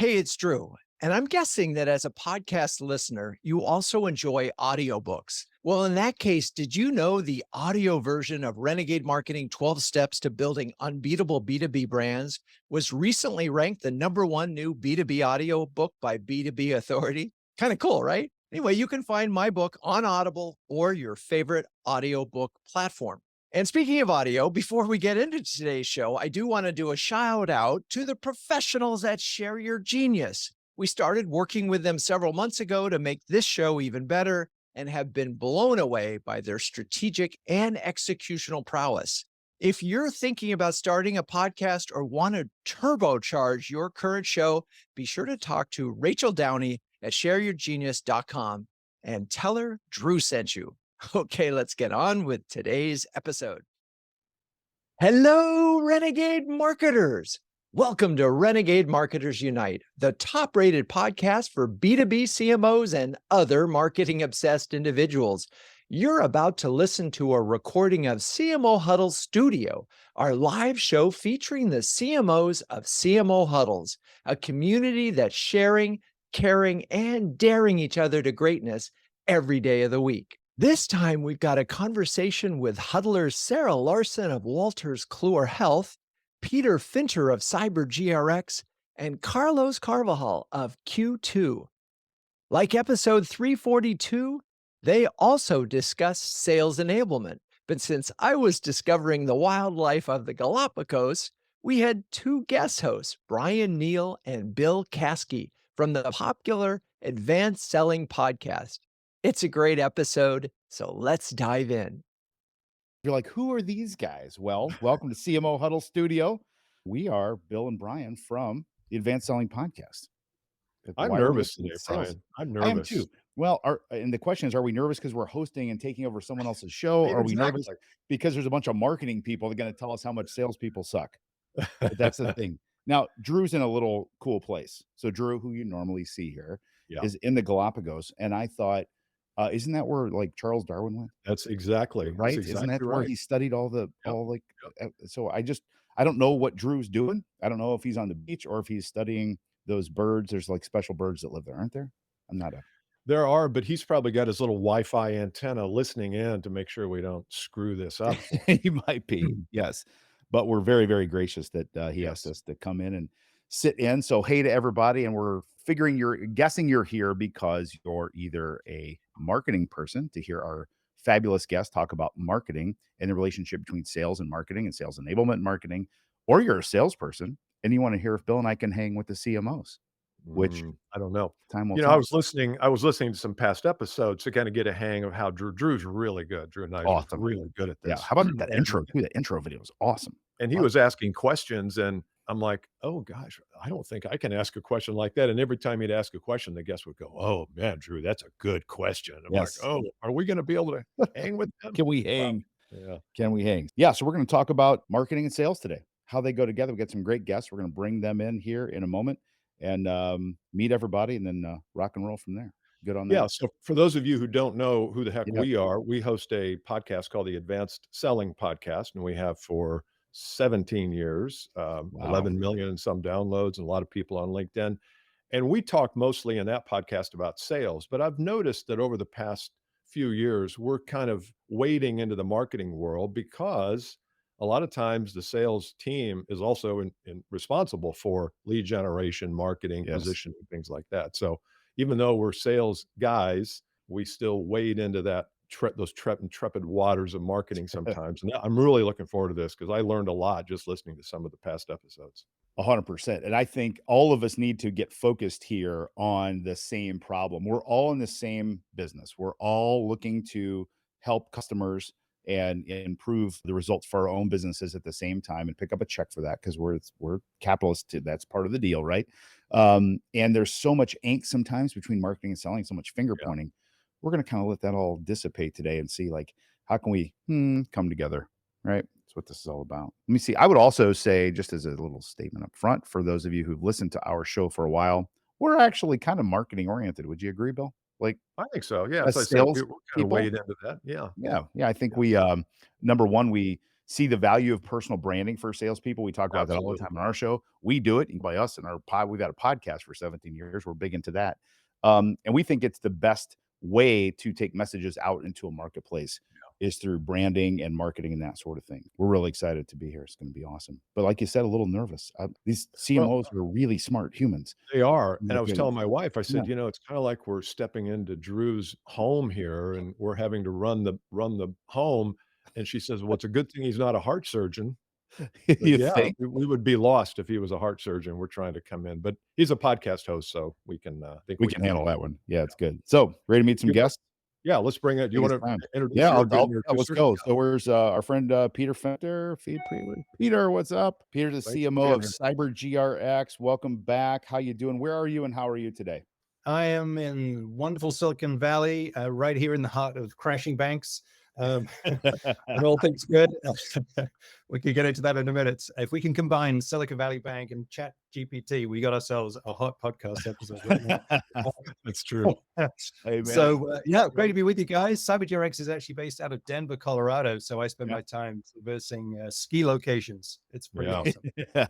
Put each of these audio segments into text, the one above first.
Hey, it's Drew. And I'm guessing that as a podcast listener, you also enjoy audiobooks. Well, in that case, did you know the audio version of Renegade Marketing 12 Steps to Building Unbeatable B2B Brands was recently ranked the number one new B2B audio book by B2B Authority? Kind of cool, right? Anyway, you can find my book on Audible or your favorite audiobook platform. And speaking of audio, before we get into today's show, I do want to do a shout out to the professionals at Share Your Genius. We started working with them several months ago to make this show even better and have been blown away by their strategic and executional prowess. If you're thinking about starting a podcast or want to turbocharge your current show, be sure to talk to Rachel Downey at shareyourgenius.com and tell her Drew sent you. Okay, let's get on with today's episode. Hello, Renegade Marketers. Welcome to Renegade Marketers Unite, the top rated podcast for B2B CMOs and other marketing obsessed individuals. You're about to listen to a recording of CMO Huddles Studio, our live show featuring the CMOs of CMO Huddles, a community that's sharing, caring, and daring each other to greatness every day of the week. This time, we've got a conversation with huddlers Sara Larsen of Wolters Kluwer Health, Peter Finter of CyberGRX, and Carlos Carvajal of Q2. Like episode 342, they also discuss sales enablement. But since I was discovering the wildlife of the Galapagos, we had two guest hosts, Bryan, Neale, and Bill Caskey from the popular Advanced Selling podcast. It's a great episode, so let's dive in. You're like, who are these guys? Well, welcome to CMO Huddle Studio. We are Bill and Bryan from the Advanced Selling Podcast. I'm Why are we nervous listening today, to sales? Bryan. I'm I am nervous. too. Well, and the question is, are we nervous because we're hosting and taking over someone else's show? Are we nervous Exactly. because there's a bunch of marketing people that are going to tell us how much salespeople suck? But that's the thing. Now, Drew's in a little cool place. So Drew, who you normally see here, Yeah, is in the Galapagos. And I thought, isn't that where like Charles Darwin went? that's exactly Right? Isn't that where right. he studied all Yep, like, yep. so I don't know what Drew's doing. I don't know if he's on the beach or if he's studying those birds. There's like special birds that live there, aren't there? I'm not a There are, but he's probably got his little Wi-Fi antenna listening in to make sure we don't screw this up for he might be, him. yes. But we're very, very gracious that he asked Yes. us to come in and sit in. So hey to everybody, and we're guessing you're here because you're either a marketing person to hear our fabulous guest talk about marketing and the relationship between sales and marketing and sales enablement marketing, or you're a salesperson and you want to hear if Bill and I can hang with the CMOs, which I don't know. time will You know, I tell. was listening to some past episodes to kinda get a hang of how Drew's really good. Drew and I are Awesome. really good at Yeah. this. How about that And intro too? That intro video was awesome. and he Love was asking questions, and I'm like, "Oh gosh, I don't think I can ask a question like that." And every time he'd ask a question, the guest would go, "Oh man, Drew, that's a good question." I'm like, Yes. "Oh, are we gonna be able to hang with them?" Can we Wow. hang? Yeah. Can we hang? Yeah, so we're going to talk about marketing and sales today, how they go together. We got some great guests. We're going to bring them in here in a moment and meet everybody and then rock and roll from there. Good on that. Yeah, so for those of you who don't know who the heck Yeah. we are, we host a podcast called the Advanced Selling Podcast, and we have for 17 years, Wow. 11 million and some downloads, and a lot of people on LinkedIn. And we talk mostly in that podcast about sales, but I've noticed that over the past few years, we're kind of wading into the marketing world because a lot of times the sales team is also responsible for lead generation, marketing, Yes. positioning, things like that. So even though we're sales guys, we still wade into that those intrepid waters of marketing sometimes. And I'm really looking forward to this because I learned a lot just listening to some of the past episodes. 100%. And I think all of us need to get focused here on the same problem. We're all in the same business. We're all looking to help customers and improve the results for our own businesses at the same time and pick up a check for that because we're capitalists too. That's part of the deal, right? And there's so much angst sometimes between marketing and selling, so much finger Yeah. pointing. We're going to kind of let that all dissipate today and see like how can we come together, right? That's what this is all about. Let me see. I would also say, just as a little statement up front, for those of you who've listened to our show for a while, we're actually kind of marketing oriented. Would you agree, Bill? Like I think so. Yeah. As I as said, sales we're kind of people? wade into that. Yeah. Yeah. Yeah. I think Yeah. we number one, we see the value of personal branding for salespeople. We talk about that all the Absolutely. time on our show. We do it by us and our pod. We've got a podcast for 17 years. We're big into that. And we think it's the best way to take messages out into a marketplace is through branding and marketing and that sort of thing. We're really excited to be here. It's going to be awesome. But like you said, a little nervous. These CMOs are really smart humans. They are. And I was Good. telling my wife, I Yeah. said, it's kind of like we're stepping into Drew's home here and we're having to run the home. And she says, well, it's a good thing he's not a heart surgeon. But You yeah, think? we would be lost if he was a heart surgeon. We're trying to come in, but he's a podcast host, so we can We can handle that one. Yeah, it's good. So ready to meet some You want- guests? Yeah, let's bring it. Do you Take want his time. to introduce Yeah, your let's introducer? go. So where's our friend Peter Finter? Peter, what's up? Peter's the Thanks for CMO being of here. CyberGRX. Welcome back. How you doing? Where are you and how are you today? I am in wonderful Silicon Valley, right here in the heart of crashing banks. And all things good. We could get into that in a minute. If we can combine Silicon Valley Bank and Chat GPT, we got ourselves a hot podcast episode right now. That's true. Amen. So yeah, great to be with you guys. CyberGRX is actually based out of Denver, Colorado. So I spend my time traversing ski locations. It's pretty awesome. Yeah.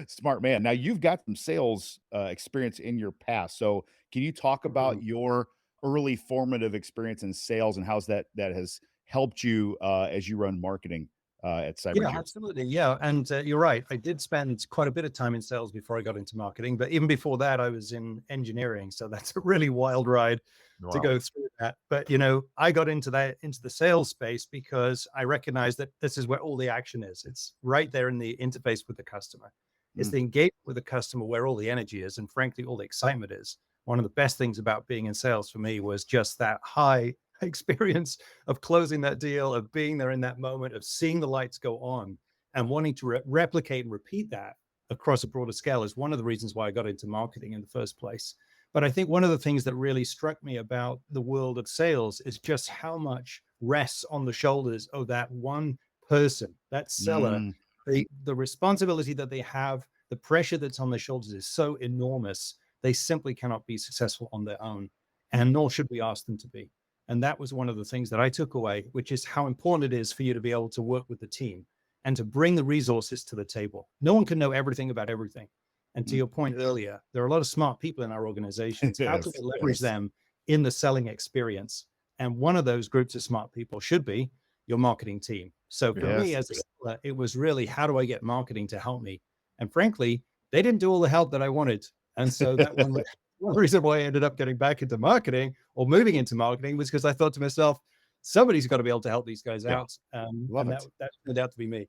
Smart man. Now you've got some sales experience in your past. So can you talk about your early formative experience in sales and how's that has helped you as you run marketing at CyberGRX? Yeah, absolutely. Yeah. And you're right. I did spend quite a bit of time in sales before I got into marketing, but even before that, I was in engineering. So that's a really wild ride to go through that. But, I got into the sales space because I recognized that this is where all the action is. It's right there in the interface with the customer. It's the engagement with the customer where all the energy is. And frankly, all the excitement is. One of the best things about being in sales for me was just that high experience of closing that deal, of being there in that moment, of seeing the lights go on and wanting to replicate and repeat that across a broader scale is one of the reasons why I got into marketing in the first place. But I think one of the things that really struck me about the world of sales is just how much rests on the shoulders of that one person, that seller. The responsibility that they have, the pressure that's on their shoulders is so enormous. They simply cannot be successful on their own, and nor should we ask them to be. And that was one of the things that I took away, which is how important it is for you to be able to work with the team and to bring the resources to the table. No one can know everything about everything. And to your point earlier, there are a lot of smart people in our organizations. How can we leverage them in the selling experience? And one of those groups of smart people should be your marketing team. So for me as a seller, it was really, how do I get marketing to help me? And frankly, they didn't do all the help that I wanted. And so that one reason why I ended up getting back into marketing or moving into marketing was because I thought to myself, somebody's got to be able to help these guys out. And that turned out to be me.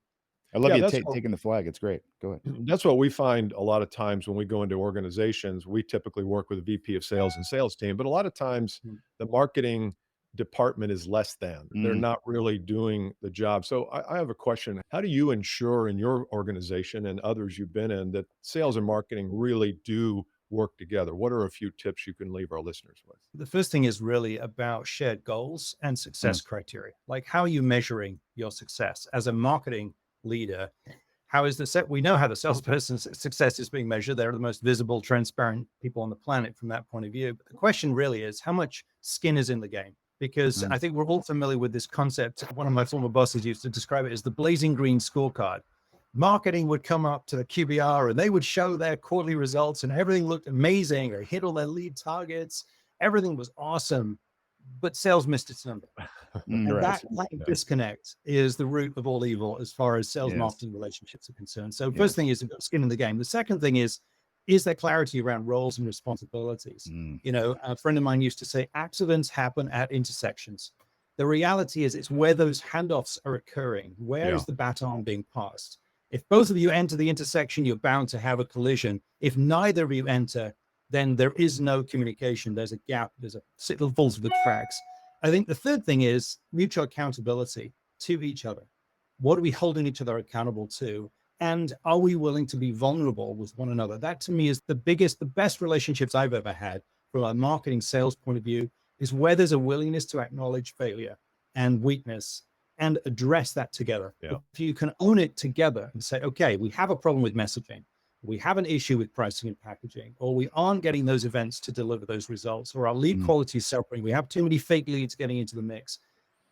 I love you taking the flag. It's great. Go ahead. That's what we find a lot of times when we go into organizations. We typically work with a VP of sales and sales team, but a lot of times the marketing department is less than. They're not really doing the job. So I have a question. How do you ensure in your organization and others you've been in that sales and marketing really do work together? What are a few tips you can leave our listeners with? The first thing is really about shared goals and success criteria. Like, how are you measuring your success as a marketing leader? How is the set? We know how the salesperson's success is being measured. They're the most visible, transparent people on the planet from that point of view. But the question really is, how much skin is in the game? Because I think we're all familiar with this concept. One of my former bosses used to describe it as the blazing green scorecard. Marketing would come up to the QBR and they would show their quarterly results and everything looked amazing, or hit all their lead targets. Everything was awesome, but sales missed its number. And that disconnect is the root of all evil as far as sales marketing relationships are concerned. So first thing is skin in the game. The second thing is there clarity around roles and responsibilities? A friend of mine used to say, accidents happen at intersections. The reality is it's where those handoffs are occurring. Where is the baton being passed? If both of you enter the intersection, you're bound to have a collision. If neither of you enter, then there is no communication. There's a gap. It falls through the cracks. I think the third thing is mutual accountability to each other. What are we holding each other accountable to? And are we willing to be vulnerable with one another? That to me is the best relationships I've ever had from a marketing sales point of view, is where there's a willingness to acknowledge failure and weakness and address that together. If you can own it together and say, okay, we have a problem with messaging, we have an issue with pricing and packaging, or we aren't getting those events to deliver those results, or our lead quality is suffering, we have too many fake leads getting into the mix.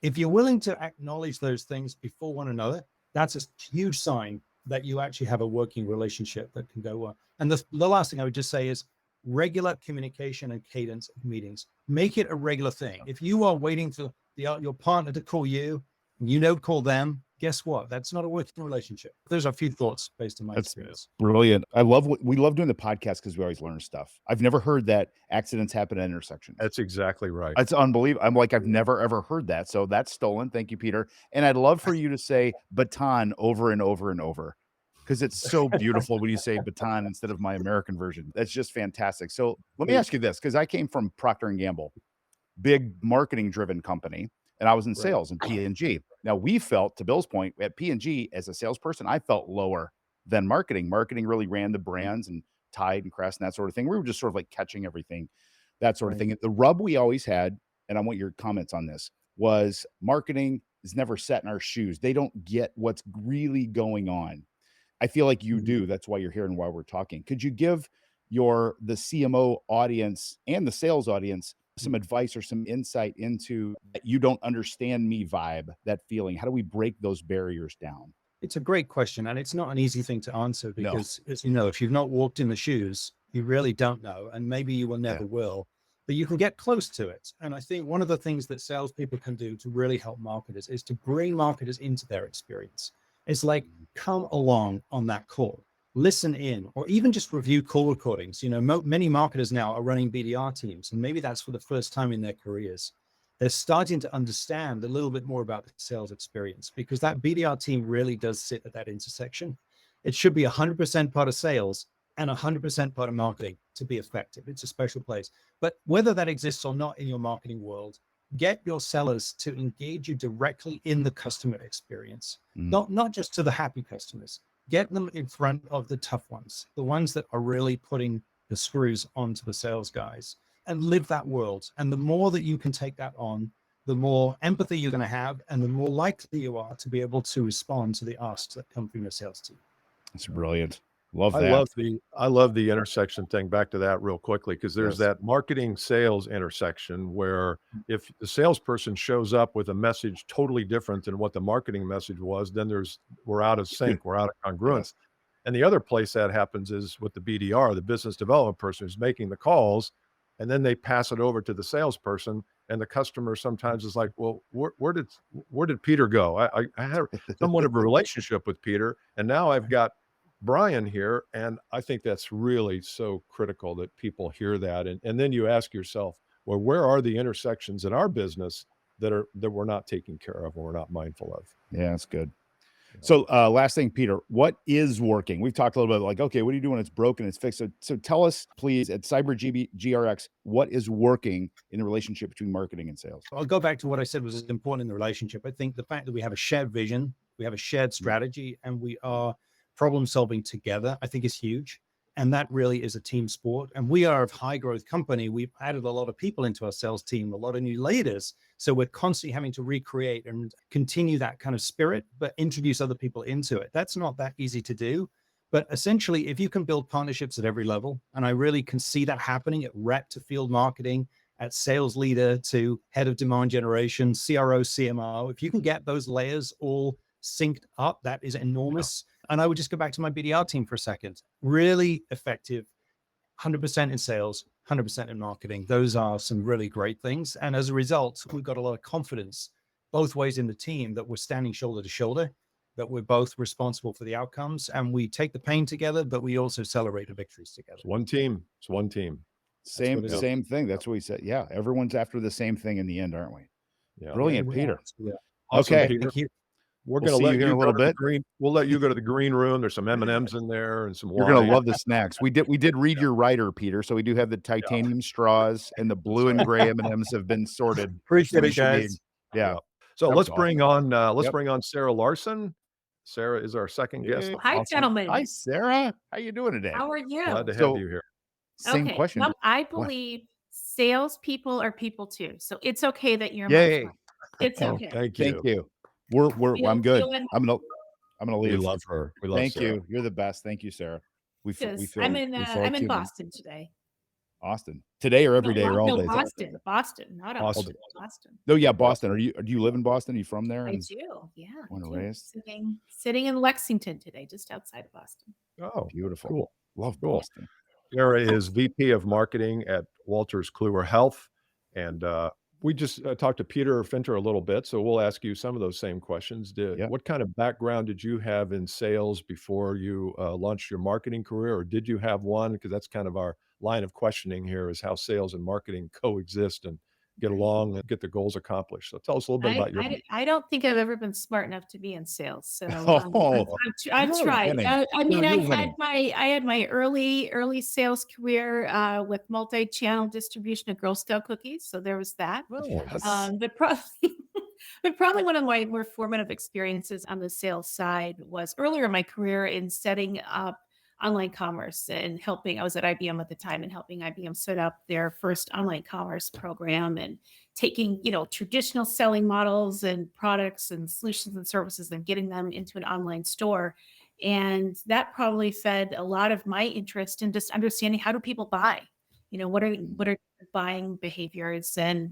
If you're willing to acknowledge those things before one another, that's a huge sign that you actually have a working relationship that can go well. And the last thing I would just say is regular communication and cadence of meetings. Make it a regular thing. If you are waiting for your partner to call you, and you don't call them, guess what? That's not a working relationship. There's a few thoughts based on my experience. Brilliant. We love doing the podcast because we always learn stuff. I've never heard that accidents happen at intersections. That's exactly right. It's unbelievable. I'm like, I've never ever heard that. So that's stolen. Thank you, Peter. And I'd love for you to say baton over and over and over, because it's so beautiful when you say baton instead of my American version. That's just fantastic. So let me ask you this, because I came from Procter & Gamble, big marketing driven company, and I was in sales in P&G. Now we felt, to Bill's point, at P&G as a salesperson, I felt lower than marketing. Marketing really ran the brands and Tide and Crest and that sort of thing. We were just sort of like catching everything, that sort of thing. The rub we always had, and I want your comments on this, was marketing is never set in our shoes. They don't get what's really going on. I feel like you do. That's why you're here and why we're talking. Could you give the CMO audience and the sales audience some advice or some insight into that you don't understand me vibe, that feeling? How do we break those barriers down? It's a great question, and it's not an easy thing to answer because, as you know, if you've not walked in the shoes, you really don't know, and maybe you will never will, but you can get close to it. And I think one of the things that salespeople can do to really help marketers is to bring marketers into their experience. It's like, come along on that call, listen in, or even just review call recordings. You know, many marketers now are running BDR teams, and maybe that's for the first time in their careers. They're starting to understand a little bit more about the sales experience, because that BDR team really does sit at that intersection. It should be 100% part of sales and 100% part of marketing to be effective. It's a special place. But whether that exists or not in your marketing world, get your sellers to engage you directly in the customer experience, not just to the happy customers. Get them in front of the tough ones, the ones that are really putting the screws onto the sales guys, and live that world. And the more that you can take that on, the more empathy you're going to have, and the more likely you are to be able to respond to the asks that come from your sales team. That's brilliant. Love that. I love the intersection thing. Back to that real quickly, because there's that marketing sales intersection where if the salesperson shows up with a message totally different than what the marketing message was, then we're out of sync, we're out of congruence. And the other place that happens is with the BDR, the business development person who's making the calls, and then they pass it over to the salesperson, and the customer sometimes is like, well, where did Peter go? I had somewhat of a relationship with Peter, and now I've got Bryan here. And I think that's really so critical that people hear that. And then you ask yourself, well, where are the intersections in our business that we're not taking care of or we're not mindful of? Yeah, that's good. So last thing, Peter, what is working? We've talked a little bit like, okay, what do you do when it's broken, it's fixed? So tell us, please, at CyberGRX, what is working in the relationship between marketing and sales? I'll go back to what I said was important in the relationship. I think the fact that we have a shared vision, we have a shared strategy, and we are problem solving together, I think is huge. And that really is a team sport. And we are a high growth company. We've added a lot of people into our sales team, a lot of new leaders. So we're constantly having to recreate and continue that kind of spirit, but introduce other people into it. That's not that easy to do. But essentially, if you can build partnerships at every level, and I really can see that happening at rep to field marketing, at sales leader to head of demand generation, CRO, CMO, if you can get those layers all synced up, that is enormous. And I would just go back to my BDR team for a second. Really effective, 100% in sales, 100% in marketing. Those are some really great things. And as a result, we've got a lot of confidence both ways in the team that we're standing shoulder to shoulder, that we're both responsible for the outcomes, and we take the pain together, but we also celebrate the victories together. It's one team. It's one team. Same thing. That's what we said. Yeah. Everyone's after the same thing in the end, aren't we? Yeah. Brilliant, Peter. Yeah. Awesome, Okay. Peter. We're We'll going to let you you in a little bit. We'll let you go to the green room. There's some M&Ms in there and some wine. You're going to love the snacks. We did read your writer, Peter. So we do have the titanium straws, and the blue and gray M&Ms have been sorted. Appreciate it, guys. Yeah. So let's bring on Sara Larsen. Sara is our second guest. Hi, gentlemen. Hi, Sara. How you doing today? How are you? Glad to have you here. Same question. Well, I believe salespeople are people too. So it's okay that you're Yay. my friend. It's okay. Thank you. Thank you. I'm good. I'm gonna leave. We love her. We love Thank Sara. you. You're the best. Thank you, Sara. We feel I'm in Boston today. Austin today or every No, day or all no, days? Boston, not Boston. Austin, Boston. No, yeah, Boston. Do you live in Boston? Are you from there? I And do, yeah, I born and do. raised? Sitting in Lexington today, just outside of Boston. Oh, Beautiful. cool. Love Cool. Boston. Sara is VP of Marketing at Wolters Kluwer Health. And we just talked to Peter Finter a little bit, so we'll ask you some of those same questions. Yeah. What kind of background did you have in sales before you launched your marketing career, or did you have one? Because that's kind of our line of questioning here, is how sales and marketing coexist and get along and get the goals accomplished. So tell us a little bit about your. I don't think I've ever been smart enough to be in sales. So Oh, I've you're tried. winning. I mean, You're I winning. had my early sales career with multi-channel distribution of Girl Scout cookies. So there was that. Yes. But probably one of my more formative experiences on the sales side was earlier in my career in setting up online commerce and helping. I was at IBM at the time and helping IBM set up their first online commerce program and taking, traditional selling models and products and solutions and services and getting them into an online store. And that probably fed a lot of my interest in just understanding, how do people buy? What are buying behaviors? And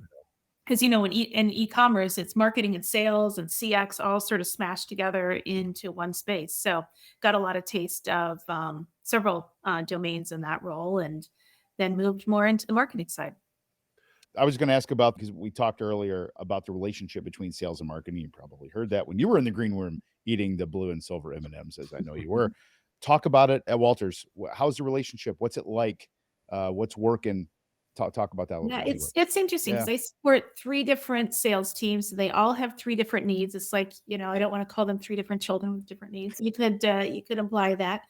because in e-commerce, it's marketing and sales and CX all sort of smashed together into one space. So got a lot of taste of several domains in that role, and then moved more into the marketing side. I was going to ask about, because we talked earlier about the relationship between sales and marketing. You probably heard that when you were in the green room eating the blue and silver M&Ms, as I know you were. Talk about it at Wolters. How's the relationship? What's it like? What's working? Talk about that a little Yeah, bit. it's interesting because I support 3 different sales teams. They all have 3 different needs. It's like, I don't want to call them 3 different children with different needs. You could imply that.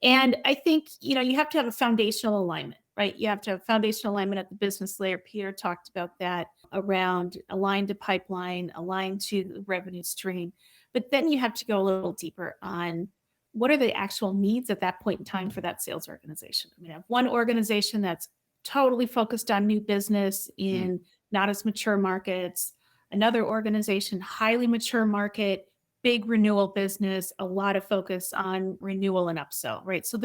And I think, you have to have a foundational alignment, right? You have to have foundational alignment at the business layer. Peter talked about that, around aligned to pipeline, aligned to the revenue stream. But then you have to go a little deeper on what are the actual needs at that point in time for that sales organization. I mean, I have one organization that's totally focused on new business in not as mature markets. Another organization, highly mature market, big renewal business, a lot of focus on renewal and upsell, right? So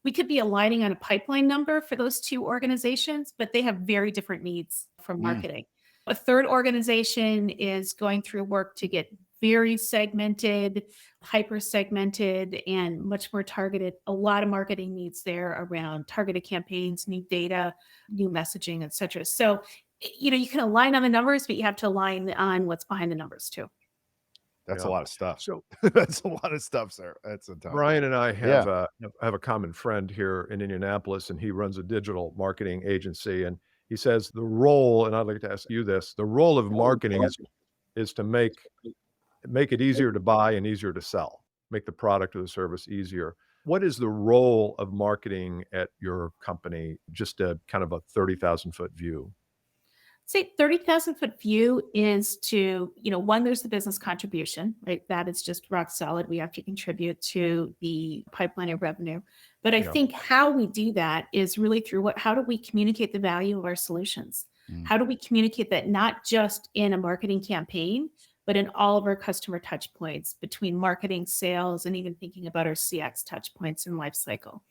we could be aligning on a pipeline number for those 2 organizations, but they have very different needs from marketing. A third organization is going through work to get very segmented, hyper segmented, and much more targeted. A lot of marketing needs there around targeted campaigns, new data, new messaging, et cetera. So, you can align on the numbers, but you have to align on what's behind the numbers too. That's a lot of stuff. So that's a lot of stuff, sir. That's a ton. Bryan and I have a common friend here in Indianapolis, and he runs a digital marketing agency. And he says the role, and I'd like to ask you this, the role of marketing is to make it easier to buy and easier to sell, make the product or the service easier. What is the role of marketing at your company? Just a kind of a 30,000-foot view. Say 30,000-foot view is to, one, there's the business contribution, right? That is just rock solid. We have to contribute to the pipeline of revenue. But I think how we do that is really through how do we communicate the value of our solutions? How do we communicate that not just in a marketing campaign, but in all of our customer touch points between marketing, sales, and even thinking about our CX touch points and life cycle?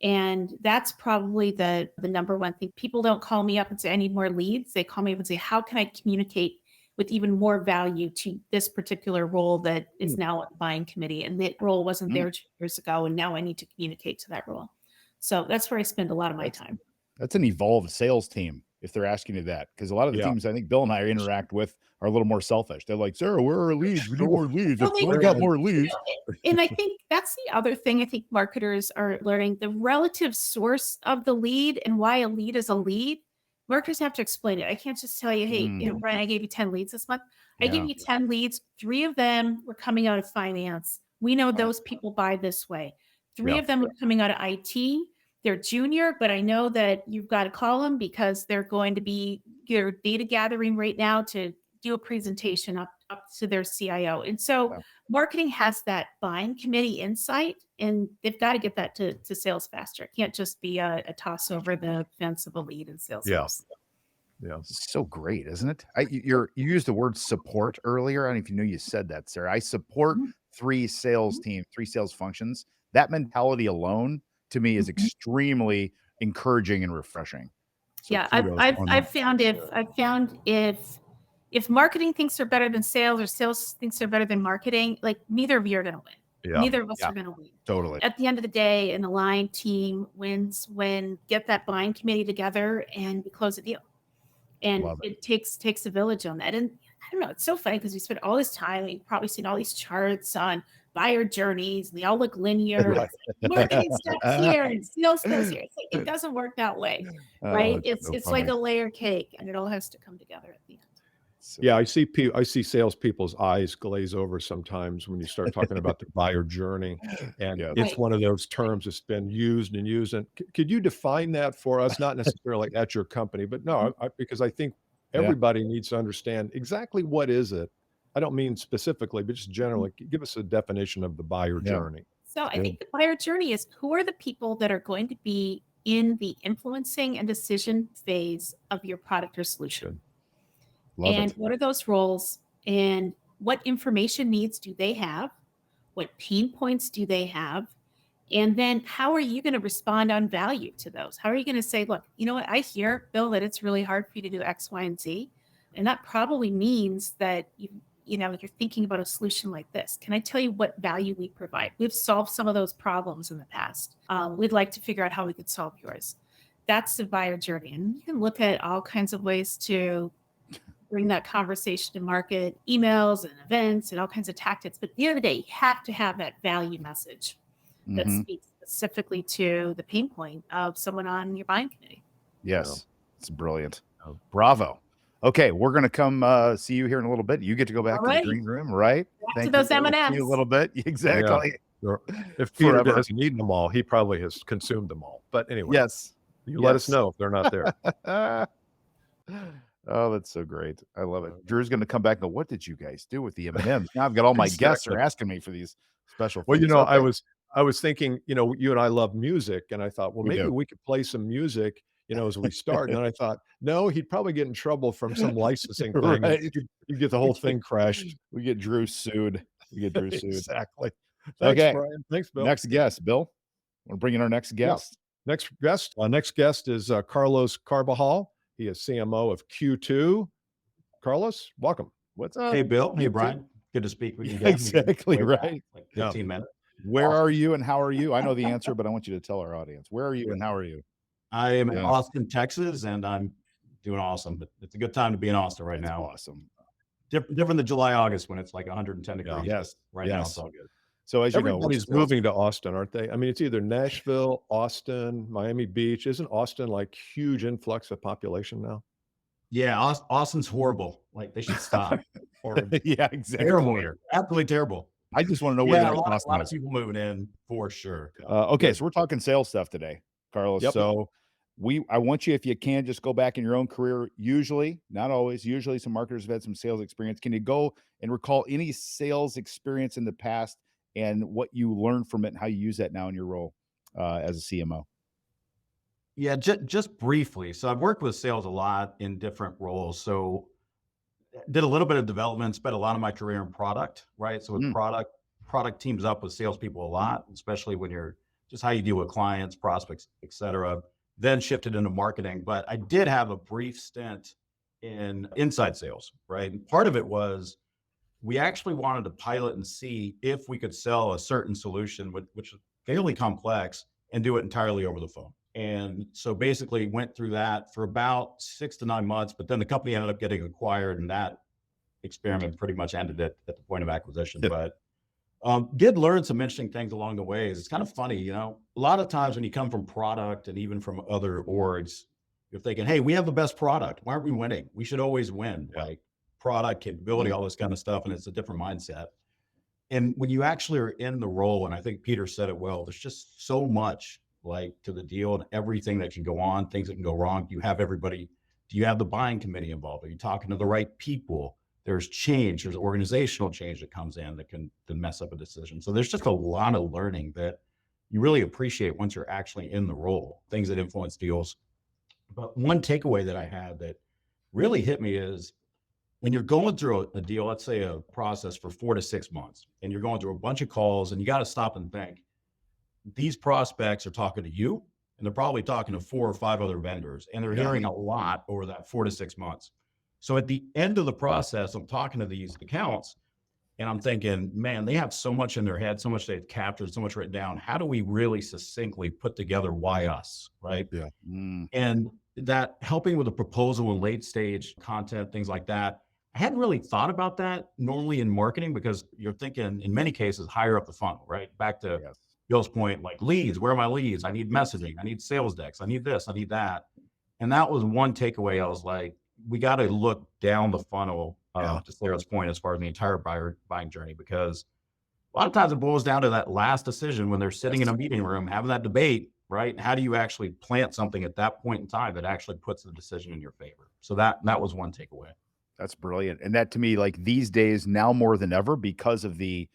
And that's probably the number one thing. People don't call me up and say, I need more leads. They call me up and say, how can I communicate with even more value to this particular role that is now on the buying committee? And that role wasn't there 2 years ago, and now I need to communicate to that role. So that's where I spend a lot of my time. That's an evolved sales team, if they're asking you that. Because a lot of the teams I think Bill and I interact with are a little more selfish. They're like, Sara, where are our leads? We need more leads. We got more leads. And I think that's the other thing I think marketers are learning, the relative source of the lead and why a lead is a lead. Marketers have to explain it. I can't just tell you, hey, Bryan, I gave you 10 leads this month. I gave you 10 leads. 3 of them were coming out of finance. We know those people buy this way. 3 of them were coming out of IT. They're junior, but I know that you've got to call them because they're going to be your data gathering right now to do a presentation up to their CIO. And so marketing has that buying committee insight, and they've got to get that to sales faster. It can't just be a toss over the fence of a lead in sales. Yeah. It's so great, isn't it? You used the word support earlier. I don't know if you knew you said that, Sara. I support 3 sales teams, 3 sales functions. That mentality alone to me is extremely encouraging and refreshing. So Yeah, kudos on I've that. found if marketing thinks they're better than sales or sales thinks they're better than marketing, like neither of you are going to win. Yeah. Neither of us Yeah. are going to win. Totally. At the end of the day, an aligned team wins when get that buying committee together and we close a deal. And Love it takes a village on that. And I don't know, it's so funny because we spent all this time, you've probably seen all these charts on buyer journeys, and they all look linear. Right. Marketing steps here and sales steps here. It's like, it doesn't work that way, right? It's It's so like funny. a layer cake, and it all has to come together at the end. So- Yeah, I see salespeople's eyes glaze over sometimes when you start talking about the buyer journey, and Yeah. it's Right. one of those terms that's been used and used. And could you define that for us? Not necessarily at your company, but no, because I think Yeah. everybody needs to understand exactly what is it. I don't mean specifically, but just generally, give us a definition of the buyer Yeah. journey. So I Good. think the buyer journey is who are the people that are going to be in the influencing and decision phase of your product or solution. Good. Love And it. what are those roles and what information needs do they have? What pain points do they have? And then how are you going to respond on value to those? How are you going to say, look, you know what? I hear, Bill, that it's really hard for you to do X, Y, and Z. And that probably means that you're thinking about a solution like this. Can I tell you what value we provide? We've solved some of those problems in the past. We'd like to figure out how we could solve yours. That's the buyer journey. And you can look at all kinds of ways to bring that conversation to market, emails and events and all kinds of tactics. But at the end of the day, you have to have that value message that Mhm. speaks specifically to the pain point of someone on your buying committee. Yes. It's brilliant. Oh. Bravo. Okay, we're going to come see you here in a little bit. You get to go back to the Alrighty. green room, right? Back to those We'll see M&Ms. you a little bit. Exactly. Sure. If Peter Forever. doesn't eat them all, he probably has consumed them all. But anyway, Yes. you let us Yes. know if they're not there. Oh, that's so great. I love it. Drew's going to come back and go, what did you guys do with the M&Ms? Now I've got all my guests are Exactly. asking me for these special Well, things. I Okay. was thinking, you and I love music, and I thought, well, We maybe do. we could play some music, as we start. And then I thought, no, he'd probably get in trouble from some licensing thing. and Right. You get the whole thing crashed. We get Drew sued. Exactly. Thanks, Okay. Brian. Thanks, Bill. Next guest, Bill. Want to bring in our next guest? Next guest is Carlos Carvajal. He is CMO of Q2. Carlos, welcome. What's up? Hey, Bill. Hey, You Brian. Good to speak with you Yeah, guys. exactly Way back, right. Like Yeah. 15 minutes. Where are you and how are you? I know the answer, but I want you to tell our audience. Where are you and how are you? I am in Yeah. Austin, Texas, and I'm doing awesome. But it's a good time to be in Austin right That's now. awesome. Different than July, August when it's like 110 Yeah. degrees. Yes. Right now Yes. it's all good. So as you know, we're Everybody's still- moving to Austin, aren't they? I mean, it's either Nashville, Austin, Miami Beach. Isn't Austin like huge influx of population now? Yeah, Austin's horrible. Like they should stop. Horrible. Yeah, exactly. Terrible here. Absolutely terrible. I just want to know where Yeah, the a lot Austin of is. people moving in for sure. Okay, so we're talking sales stuff today, Carlos. Yep. So I want you, if you can, just go back in your own career. Usually, not always. Usually, some marketers have had some sales experience. Can you go and recall any sales experience in the past and what you learned from it and how you use that now in your role as a CMO? Yeah, just briefly. So I've worked with sales a lot in different roles. So did a little bit of development, spent a lot of my career in product, right? So with product teams up with salespeople a lot, especially when you're just how you deal with clients, prospects, et cetera. Then shifted into marketing. But I did have a brief stint in inside sales, right? And part of it was we actually wanted to pilot and see if we could sell a certain solution, which is fairly complex, and do it entirely over the phone. And so basically went through that for about 6 to 9 months, but then the company ended up getting acquired and that experiment pretty much ended at the point of acquisition. But did learn some interesting things along the way. It's kind of funny, a lot of times when you come from product and even from other orgs, you're thinking, hey, we have the best product. Why aren't we winning? We should always win. Yeah. Like product, capability, all this kind of stuff. And it's a different mindset. And when you actually are in the role, and I think Peter said it well, there's just so much like to the deal and everything that can go on, things that can go wrong. Do you have the buying committee involved? Are you talking to the right people? There's change, there's organizational change that comes in that can mess up a decision. So there's just a lot of learning that you really appreciate once you're actually in the role, things that influence deals. But one takeaway that I had that really hit me is when you're going through a deal, let's say a process for 4 to 6 months, and you're going through a bunch of calls and you got to stop and think, these prospects are talking to you, and they're probably talking to 4 or 5 other vendors, and they're hearing a lot over that 4 to 6 months. So at the end of the process, I'm talking to these accounts and I'm thinking, man, they have so much in their head, so much they've captured, so much written down. How do we really succinctly put together why us, right? Yeah. And that helping with the proposal and late stage content, things like that. I hadn't really thought about that normally in marketing, because you're thinking in many cases higher up the funnel, right? Back to Bill's point, like leads, where are my leads? I need messaging, I need sales decks, I need this, I need that. And that was one takeaway. I was like, we got to look down the funnel to Sarah's point, as far as the entire buying journey, because a lot of times it boils down to that last decision when they're sitting in a meeting room having that debate, right? How do you actually plant something at that point in time that actually puts the decision in your favor? So that was one takeaway. That's brilliant. And that, to me, like these days, now more than ever, because of the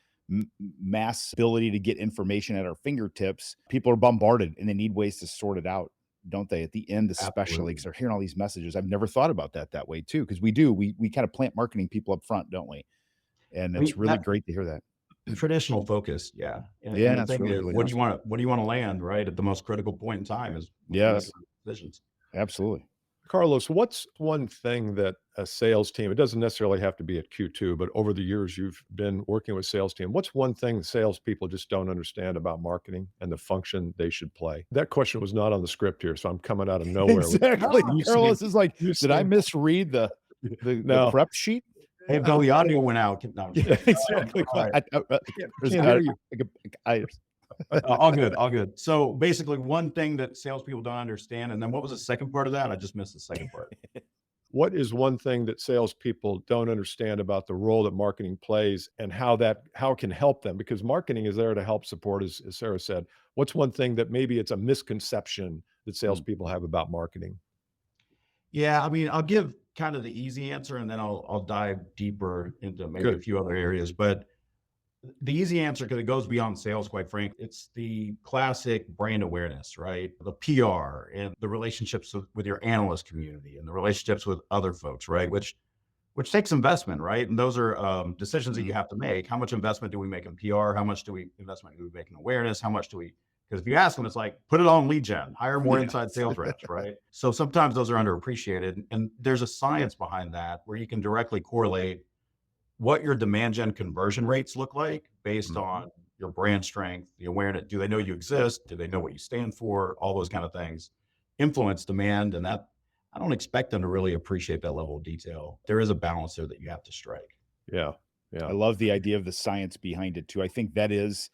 mass ability to get information at our fingertips, people are bombarded and they need ways to sort it out, don't they? At the end, especially, because they're hearing all these messages. I've never thought about that way too, because we kind of plant marketing people up front, don't we? And it's really great to hear that. The traditional focus, And that's the really what do you want to land, right, at the most critical point in time is decisions. Absolutely. Carlos, what's one thing that a sales team, it doesn't necessarily have to be at Q2, but over the years you've been working with sales team, what's one thing salespeople just don't understand about marketing and the function they should play? That question was not on the script here, so I'm coming out of nowhere. Exactly. Carlos is like, did I misread the prep sheet? Hey, Bill, the audio went out. No, exactly. All good. So basically, one thing that salespeople don't understand, and then what was the second part of that? I just missed the second part. What is one thing that salespeople don't understand about the role that marketing plays and how it can help them? Because marketing is there to help support, as Sara said. What's one thing that maybe it's a misconception that salespeople have about marketing? Yeah, I mean, I'll give kind of the easy answer, and then I'll dive deeper into maybe a few other areas. But the easy answer, because it goes beyond sales, quite frankly, it's the classic brand awareness, right? The PR and the relationships with your analyst community and the relationships with other folks, right? Which takes investment, right? And those are decisions that you have to make. How much investment do we make in PR? How much investment do we make in awareness? How much do we, because if you ask them, it's like, put it on lead gen, hire more inside sales reps, right? So sometimes those are underappreciated. And there's a science behind that where you can directly correlate what your demand gen conversion rates look like based on your brand strength, the awareness. Do they know you exist? Do they know what you stand for? All those kind of things influence demand. And that, I don't expect them to really appreciate that level of detail. There is a balance there that you have to strike. Yeah. I love the idea of the science behind it too. I think that is,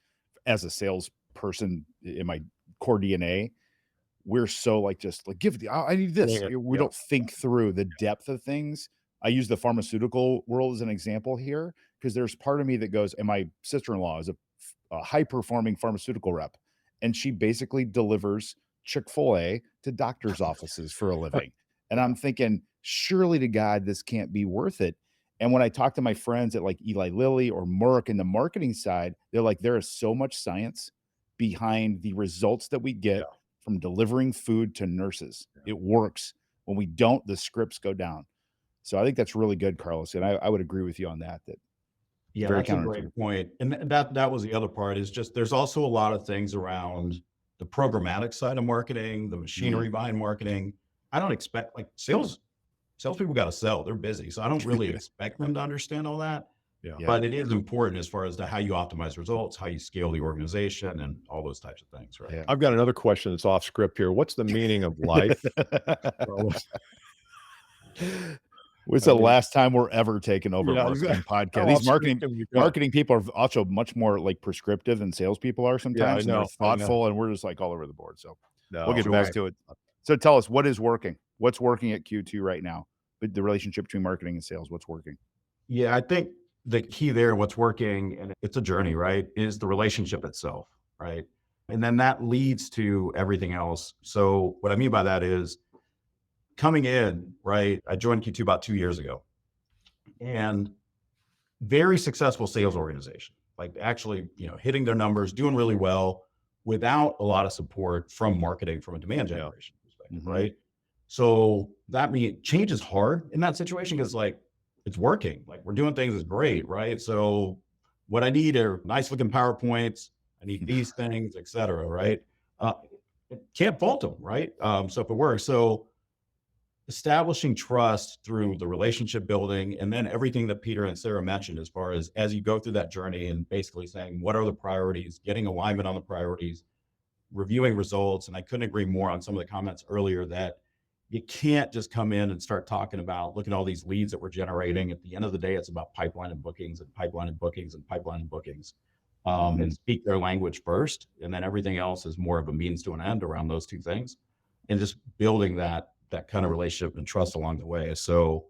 as a salesperson in my core DNA, we're so like, just like, I need this. We don't think through the depth of things. I use the pharmaceutical world as an example here, because there's part of me that goes, and my sister-in-law is a high-performing pharmaceutical rep, and she basically delivers Chick-fil-A to doctors' offices for a living. And I'm thinking, surely to God, this can't be worth it. And when I talk to my friends at like Eli Lilly or Merck in the marketing side, they're like, there is so much science behind the results that we get from delivering food to nurses. It works. When we don't, the scripts go down. So I think that's really good, Carlos. And I would agree with you on that. That's a great point. And that was the other part, is just, there's also a lot of things around the programmatic side of marketing, the machinery behind marketing. I don't expect, like, salespeople got to sell. They're busy. So I don't really expect them to understand all that. But it is important as far as to how you optimize results, how you scale the organization, and all those types of things, right? I've got another question that's off script here. What's the meaning of life? What's the last time we're ever taking over marketing podcast? These marketing people are also much more like prescriptive than salespeople are sometimes. They're thoughtful, and we're just like all over the board. So we'll get back to it. So tell us, what is working? What's working at Q2 right now? But the relationship between marketing and sales, what's working? Yeah, I think the key there, what's working, and it's a journey, right, is the relationship itself, right? And then that leads to everything else. So what I mean by that is, coming in, right, I joined Q2 about 2 years ago, and very successful sales organization, like actually, hitting their numbers, doing really well without a lot of support from marketing, from a demand generation perspective, right? So that means change is hard in that situation, because like, it's working, like we're doing things is great, right? So what I need are nice looking PowerPoints. I need these things, et cetera, right? can't fault them, right? So if it works, so establishing trust through the relationship building, and then everything that Peter and Sara mentioned, as you go through that journey and basically saying, what are the priorities, getting alignment on the priorities, reviewing results. And I couldn't agree more on some of the comments earlier that you can't just come in and start talking about, look at all these leads that we're generating. At the end of the day, it's about pipeline and bookings and pipeline and bookings and pipeline and bookings, and speak their language first. And then everything else is more of a means to an end around those two things, and just building that kind of relationship and trust along the way. So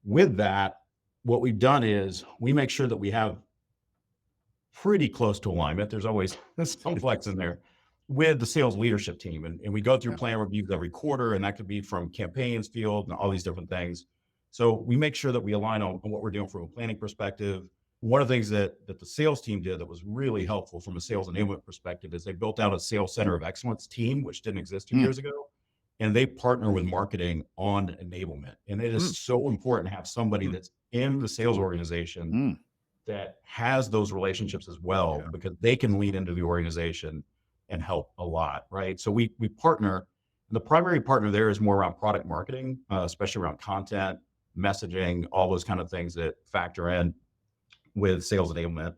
with that, what we've done is we make sure that we have pretty close to alignment. There's always some flex in there with the sales leadership team. And we go through plan reviews every quarter, and that could be from campaigns, field, and all these different things. So we make sure that we align on what we're doing from a planning perspective. One of the things that the sales team did that was really helpful from a sales enablement perspective is they built out a sales center of excellence team, which didn't exist 2 years ago. And they partner with marketing on enablement. And it is so important to have somebody that's in the sales organization that has those relationships as well, because they can lead into the organization and help a lot, right? So we partner. The primary partner there is more around product marketing, especially around content, messaging, all those kind of things that factor in with sales enablement.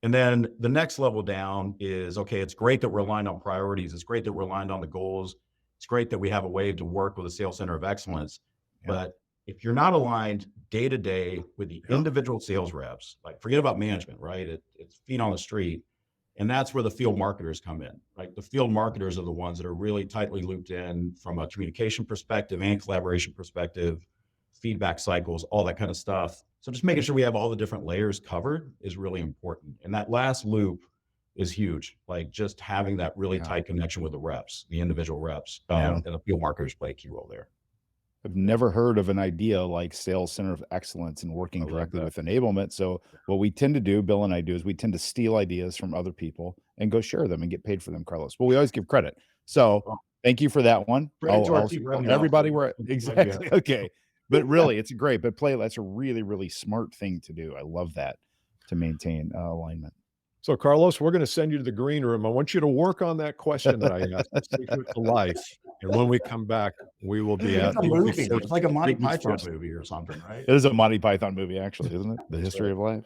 And then the next level down is, okay, it's great that we're aligned on priorities. It's great that we're aligned on the goals. It's great that we have a way to work with a sales center of excellence. But if you're not aligned day to day with the individual sales reps, like forget about management, right? It's feet on the street. And that's where the field marketers come in, right? The field marketers are the ones that are really tightly looped in from a communication perspective and collaboration perspective, feedback cycles, all that kind of stuff. So just making sure we have all the different layers covered is really important. And that last loop is huge. Like just having that really tight connection with the reps, the individual reps, and the field marketers play a key role there. I've never heard of an idea like Sales Center of Excellence and working directly with enablement. So what we tend to do, Bill and I do, is we tend to steal ideas from other people and go share them and get paid for them, Carlos. But we always give credit. So thank you for that one. Everybody were exactly okay. But really, it's great. But that's a really, really smart thing to do. I love that, to maintain alignment. So, Carlos, we're going to send you to the green room. I want you to work on that question that I asked, the secret to life. And when we come back, we will be at It's like a Monty Python movie or something, right? It is a Monty Python movie, actually, isn't it? The History of Life.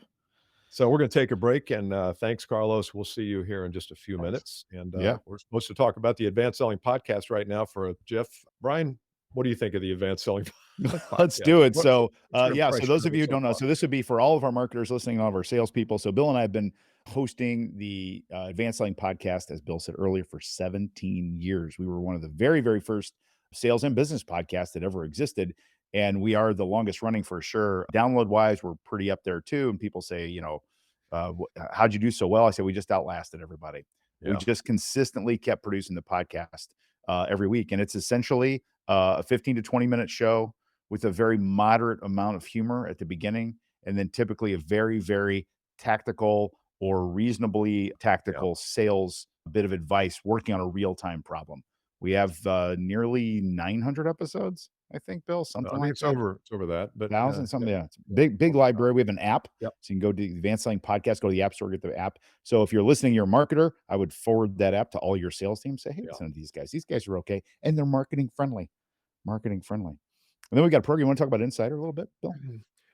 So we're going to take a break. And thanks, Carlos. We'll see you here in just a few minutes. And we're supposed to talk about the Advanced Selling Podcast right now for a Jeff. Bryan, what do you think of the Advanced Selling Podcast? Let's do it. So, so those of you who don't know, so this would be for all of our marketers listening, all of our salespeople. So Bill and I have been hosting the Advanced Selling Podcast, as Bill said earlier, for 17 years. We were one of the very, very first sales and business podcasts that ever existed. And we are the longest running for sure. Download wise, we're pretty up there too. And people say, how'd you do so well? I said, we just outlasted everybody. We just consistently kept producing the podcast every week. And it's essentially a 15 to 20 minute show with a very moderate amount of humor at the beginning. And then typically a very, very tactical or reasonably tactical sales bit of advice working on a real-time problem. We have nearly 900 episodes, I think, Bill, something like it's over that, but 1,000 something. It's a big library. We have an app. So you can go to the Advanced Selling Podcast, go to the App Store, get the app. So if you're listening, you're a marketer, I would forward that app to all your sales teams. Say, hey, listen to these guys. These guys are okay. And they're marketing friendly. And then we got a program. You want to talk about Insider a little bit, Bill?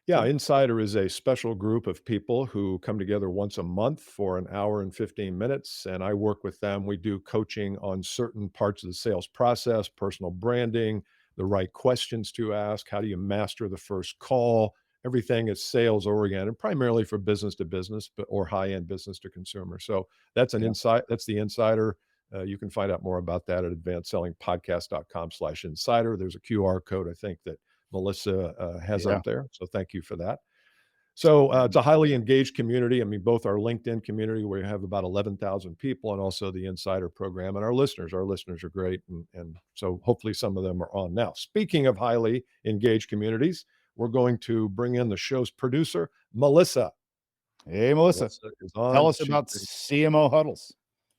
Yeah, Insider is a special group of people who come together once a month for an hour and 15 minutes, and I work with them. We do coaching on certain parts of the sales process, personal branding, the right questions to ask, how do you master the first call. Everything is sales oriented, primarily for business to business, or high-end business to consumer. So that's that's the Insider. You can find out more about that at advancedsellingpodcast.com/insider. There's a QR code, I think, that Melissa has up there. So thank you for that. So it's a highly engaged community. I mean, both our LinkedIn community, where we have about 11,000 people, and also the Insider program, and our listeners are great. And so hopefully some of them are on now. Speaking of highly engaged communities, we're going to bring in the show's producer, Melissa. Hey, Melissa. Tell us about CMO Huddles.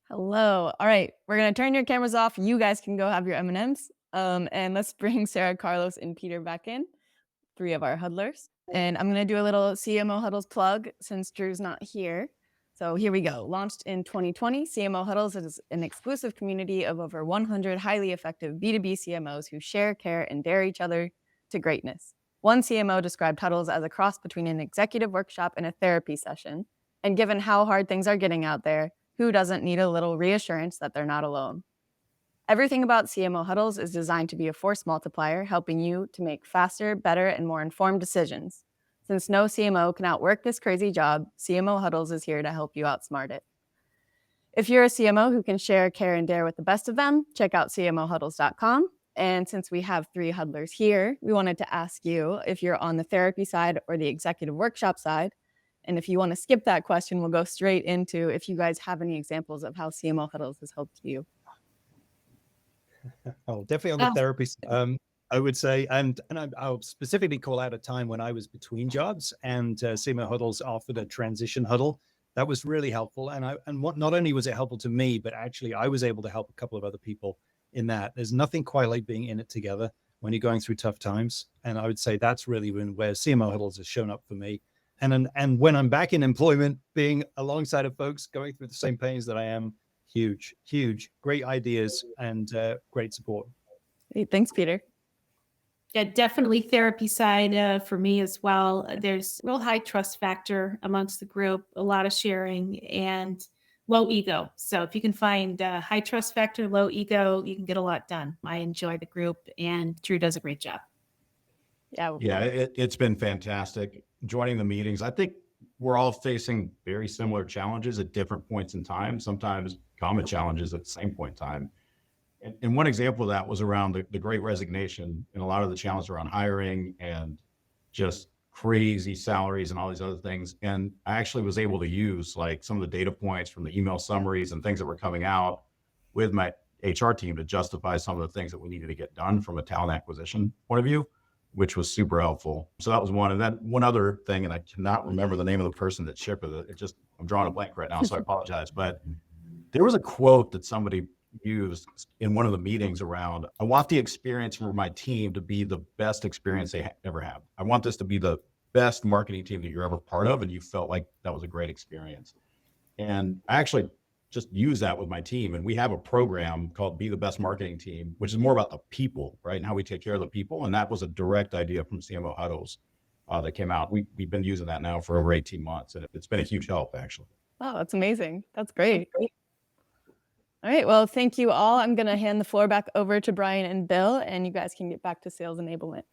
Hello. All right. We're going to turn your cameras off. You guys can go have your M&Ms. And let's bring Sara, Carlos, and Peter back in, 3 of our huddlers. And I'm going to do a little CMO Huddles plug since Drew's not here. So here we go. Launched in 2020, CMO Huddles is an exclusive community of over 100 highly effective B2B CMOs who share, care, and dare each other to greatness. One CMO described Huddles as a cross between an executive workshop and a therapy session. And given how hard things are getting out there, who doesn't need a little reassurance that they're not alone? Everything about CMO Huddles is designed to be a force multiplier, helping you to make faster, better, and more informed decisions. Since no CMO can outwork this crazy job, CMO Huddles is here to help you outsmart it. If you're a CMO who can share, care, and dare with the best of them, check out cmohuddles.com. And since we have 3 huddlers here, we wanted to ask you if you're on the therapy side or the executive workshop side. And if you want to skip that question, we'll go straight into if you guys have any examples of how CMO Huddles has helped you. Oh, definitely on the therapy. I would say, and I'll specifically call out a time when I was between jobs, and CMO Huddles offered a transition huddle. That was really helpful. And what not only was it helpful to me, but actually I was able to help a couple of other people in that. There's nothing quite like being in it together when you're going through tough times. And I would say that's really where CMO Huddles has shown up for me. And when I'm back in employment, being alongside of folks going through the same pains that I am, huge, great ideas and great support. Hey, thanks, Peter. Yeah, definitely therapy side for me as well. There's real high trust factor amongst the group, a lot of sharing and low ego. So if you can find high trust factor, low ego, you can get a lot done. I enjoy the group and Drew does a great job. Yeah, it's been fantastic joining the meetings. I think we're all facing very similar challenges at different points in time, sometimes common challenges at the same point in time. And one example of that was around the great resignation and a lot of the challenge around hiring and just crazy salaries and all these other things. And I actually was able to use like some of the data points from the email summaries and things that were coming out with my HR team to justify some of the things that we needed to get done from a talent acquisition point of view, which was super helpful. So that was one. And then one other thing, and I cannot remember the name of the person that shipped it. I'm drawing a blank right now, so I apologize. But there was a quote that somebody used in one of the meetings around, I want the experience for my team to be the best experience they ever have. I want this to be the best marketing team that you're ever part of. And you felt like that was a great experience. And I actually just use that with my team. And we have a program called Be the Best Marketing Team, which is more about the people, right? And how we take care of the people. And that was a direct idea from CMO Huddles that came out. We've been using that now for over 18 months. And it's been a huge help, actually. Wow, that's amazing. That's great. All right, well, thank you all. I'm going to hand the floor back over to Bryan and Bill, and you guys can get back to sales enablement.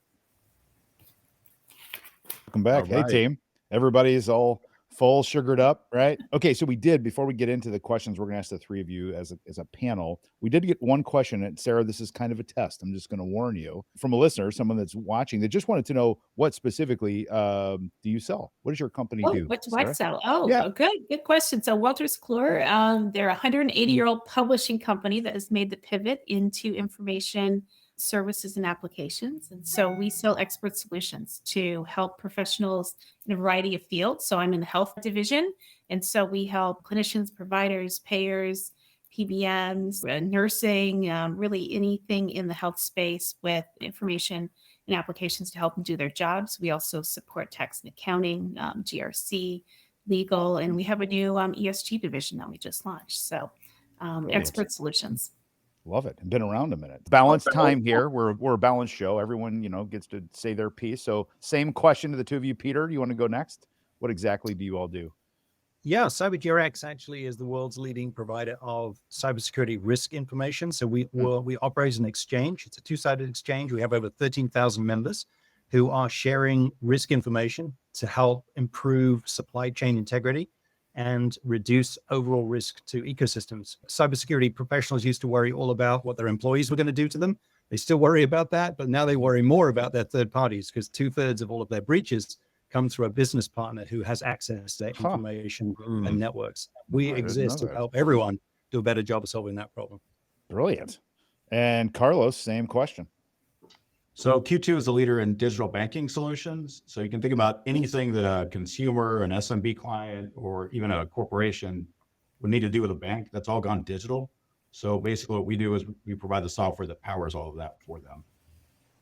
Welcome back. All right. Hey, team. Everybody's all full, sugared up, right? Okay, so before we get into the questions, we're going to ask the 3 of you as a panel. We did get one question, and Sara, this is kind of a test. I'm just going to warn you from a listener, someone that's watching, that just wanted to know what specifically do you sell? What does your company do? What do I sell? Oh, Yeah. Good question. So Wolters Kluwer, they're a 180-year-old publishing company that has made the pivot into information services and applications. And so we sell expert solutions to help professionals in a variety of fields. So I'm in the health division. And so we help clinicians, providers, payers, PBMs, nursing, really anything in the health space with information and applications to help them do their jobs. We also support tax and accounting, GRC, legal, and we have a new ESG division that we just launched. So expert solutions. Love it. Been around a minute. Balanced time here. We're a balanced show. Everyone, gets to say their piece. So same question to the 2 of you. Peter, you want to go next? What exactly do you all do? Yeah, CyberGRX actually is the world's leading provider of cybersecurity risk information. So we operate as an exchange. It's a 2-sided exchange. We have over 13,000 members who are sharing risk information to help improve supply chain integrity and reduce overall risk to ecosystems. Cybersecurity professionals used to worry all about what their employees were going to do to them. They still worry about that, but now they worry more about their third parties because 2/3 of all of their breaches come through a business partner who has access to that information and networks. We exist to help everyone do a better job of solving that problem. Brilliant. And Carlos, same question. So Q2 is a leader in digital banking solutions. So you can think about anything that a consumer, an SMB client, or even a corporation would need to do with a bank. That's all gone digital. So basically what we do is we provide the software that powers all of that for them.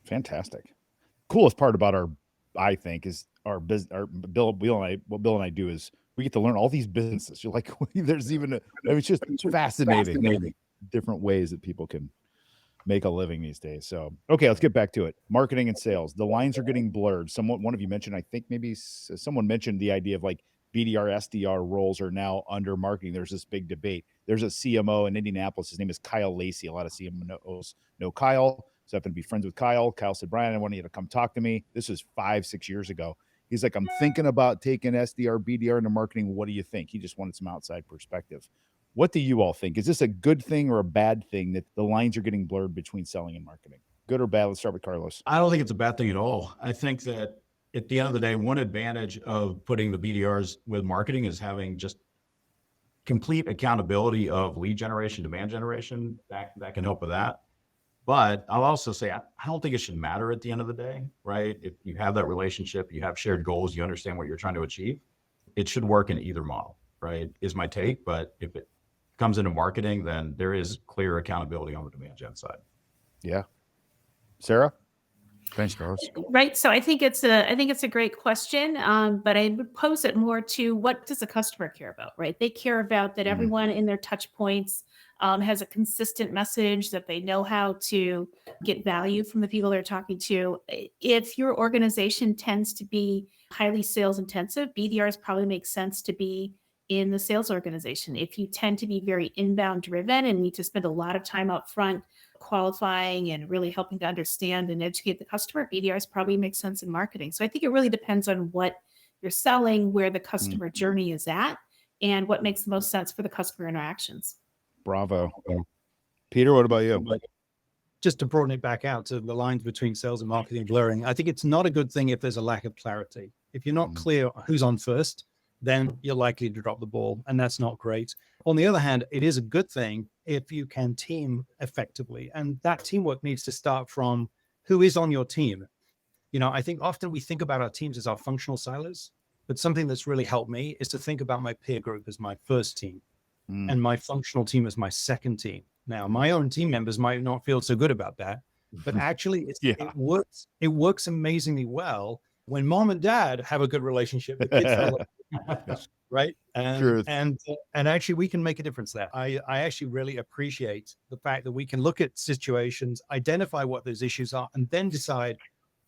Fantastic. Coolest part about I think, is our business, what Bill and I do is we get to learn all these businesses. You're like, there's even it's just fascinating different ways that people can make a living these days. So, okay, let's get back to it. Marketing and sales. The lines are getting blurred. One of you mentioned, I think maybe someone mentioned the idea of like BDR, SDR roles are now under marketing. There's this big debate. There's a CMO in Indianapolis. His name is Kyle Lacey. A lot of CMOs know Kyle. So I happen to be friends with Kyle. Kyle said, Bryan, I want you to come talk to me. This was 5-6 years ago. He's like, I'm thinking about taking SDR, BDR into marketing. What do you think? He just wanted some outside perspective. What do you all think? Is this a good thing or a bad thing that the lines are getting blurred between selling and marketing? Good or bad? Let's start with Carlos. I don't think it's a bad thing at all. I think that at the end of the day, one advantage of putting the BDRs with marketing is having just complete accountability of lead generation, demand generation. That can help with that. But I'll also say, I don't think it should matter at the end of the day, right? If you have that relationship, you have shared goals, you understand what you're trying to achieve, it should work in either model, right? Is my take. But if it comes into marketing, then there is clear accountability on the demand gen side. Yeah. Sara? Thanks, Carlos. Right. So I think it's a great question, but I would pose it more to what does the customer care about, right? They care about that everyone in their touch points has a consistent message, that they know how to get value from the people they're talking to. If your organization tends to be highly sales intensive, BDRs probably make sense to be in the sales organization. If you tend to be very inbound driven and need to spend a lot of time up front qualifying and really helping to understand and educate the customer, BDRs probably make sense in marketing. So I think it really depends on what you're selling, where the customer journey is at, and what makes the most sense for the customer interactions. Bravo. Peter, what about you? Just to broaden it back out to the lines between sales and marketing blurring, I think it's not a good thing if there's a lack of clarity. If you're not clear who's on first, then you're likely to drop the ball, and that's not great. On the other hand, it is a good thing if you can team effectively, and that teamwork needs to start from who is on your team. You know, I think often we think about our teams as our functional silos, but something that's really helped me is to think about my peer group as my first team and my functional team as my second team. Now, my own team members might not feel so good about that, but actually it works. It works amazingly well when mom and dad have a good relationship. The kids right? And actually we can make a difference there. I actually really appreciate the fact that we can look at situations, identify what those issues are, and then decide